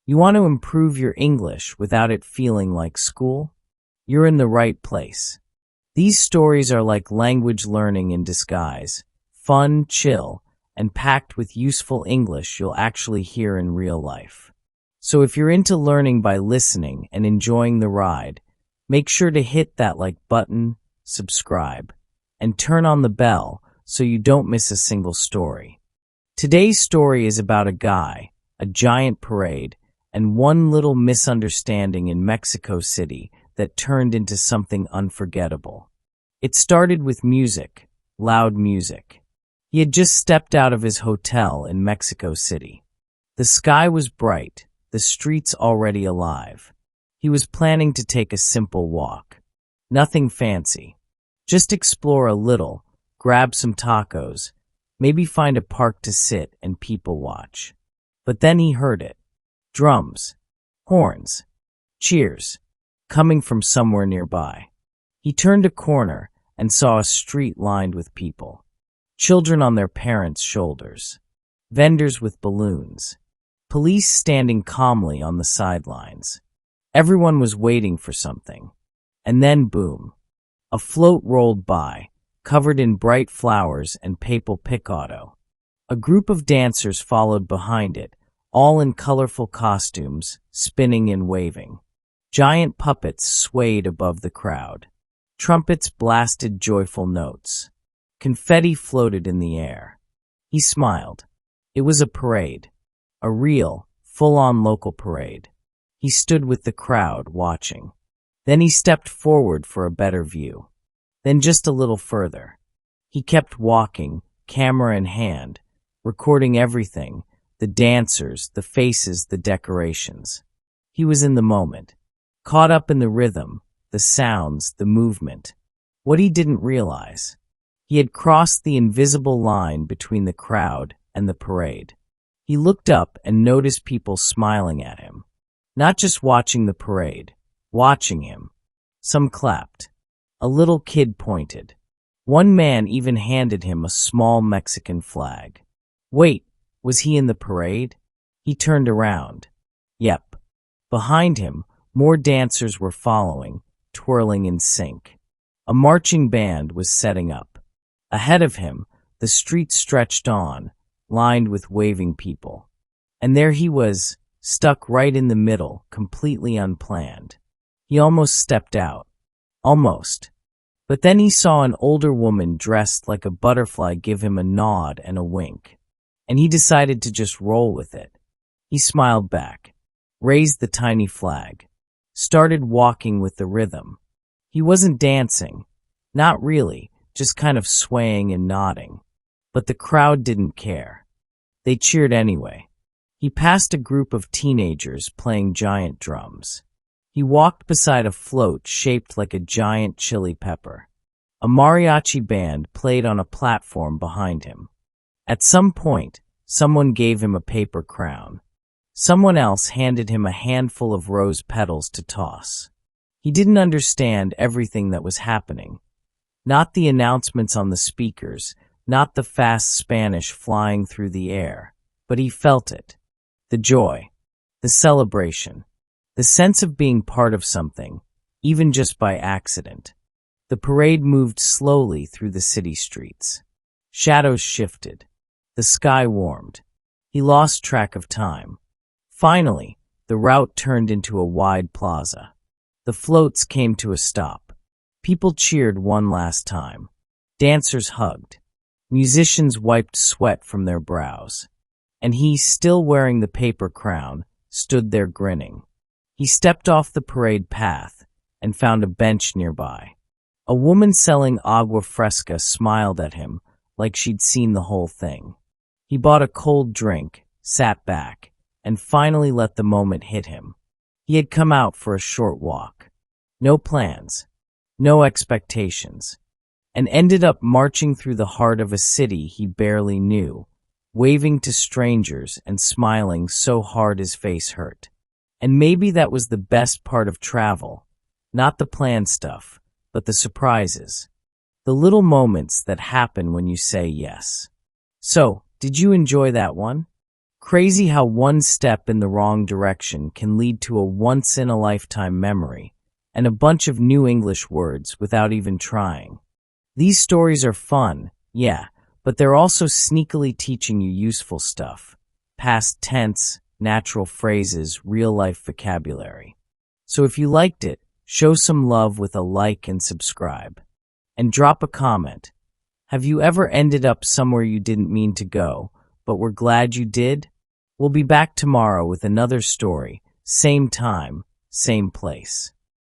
You want to improve your English without it feeling like school? You're in the right place. These stories are like language learning in disguise, fun, chill, and packed with useful English you'll actually hear in real life. So if you're into learning by listening and enjoying the ride, make sure to hit that like button, subscribe, and turn on the bell so you don't miss a single story. Today's story is about a guy, a giant parade, and one little misunderstanding in Mexico City that turned into something unforgettable. It started with music, loud music. He had just stepped out of his hotel in Mexico City. The sky was bright, the streets already alive. He was planning to take a simple walk. Nothing fancy. Just explore a little, grab some tacos, maybe find a park to sit and people watch. But then he heard it. Drums, horns, cheers, coming from somewhere nearby. He turned a corner and saw a street lined with people. Children on their parents' shoulders. Vendors with balloons. Police standing calmly on the sidelines. Everyone was waiting for something. And then boom. A float rolled by, covered in bright flowers and papal picado. A group of dancers followed behind it, all in colorful costumes, spinning and waving. Giant puppets swayed above the crowd. Trumpets blasted joyful notes. Confetti floated in the air. He smiled. It was a parade. A real, full-on local parade. He stood with the crowd, watching. Then he stepped forward for a better view. Then just a little further. He kept walking, camera in hand, recording everything, the dancers, the faces, the decorations. He was in the moment, caught up in the rhythm, the sounds, the movement. What he didn't realize. He had crossed the invisible line between the crowd and the parade. He looked up and noticed people smiling at him. Not just watching the parade, watching him. Some clapped. A little kid pointed. One man even handed him a small Mexican flag. Wait, was he in the parade? He turned around. Yep. Behind him, more dancers were following, twirling in sync. A marching band was setting up. Ahead of him, the street stretched on, lined with waving people. And there he was, stuck right in the middle, completely unplanned. He almost stepped out. Almost. But then he saw an older woman dressed like a butterfly give him a nod and a wink. And he decided to just roll with it. He smiled back, raised the tiny flag, started walking with the rhythm. He wasn't dancing. Not really, just kind of swaying and nodding. But the crowd didn't care. They cheered anyway. He passed a group of teenagers playing giant drums. He walked beside a float shaped like a giant chili pepper. A mariachi band played on a platform behind him. At some point, someone gave him a paper crown. Someone else handed him a handful of rose petals to toss. He didn't understand everything that was happening. Not the announcements on the speakers, not the fast Spanish flying through the air, but he felt it. The joy, the celebration, the sense of being part of something, even just by accident. The parade moved slowly through the city streets. Shadows shifted. The sky warmed. He lost track of time. Finally, the route turned into a wide plaza. The floats came to a stop. People cheered one last time. Dancers hugged. Musicians wiped sweat from their brows. And he, still wearing the paper crown, stood there grinning. He stepped off the parade path and found a bench nearby. A woman selling agua fresca smiled at him like she'd seen the whole thing. He bought a cold drink, sat back, and finally let the moment hit him. He had come out for a short walk. No plans, no expectations, and ended up marching through the heart of a city he barely knew, waving to strangers and smiling so hard his face hurt. And maybe that was the best part of travel, not the planned stuff, but the surprises, the little moments that happen when you say yes. So, did you enjoy that one? Crazy how one step in the wrong direction can lead to a once-in-a-lifetime memory and a bunch of new English words without even trying. These stories are fun, yeah, but they're also sneakily teaching you useful stuff. Past tense, natural phrases, real-life vocabulary. So if you liked it, show some love with a like and subscribe. And drop a comment. Have you ever ended up somewhere you didn't mean to go, but were glad you did? We'll be back tomorrow with another story, same time, same place.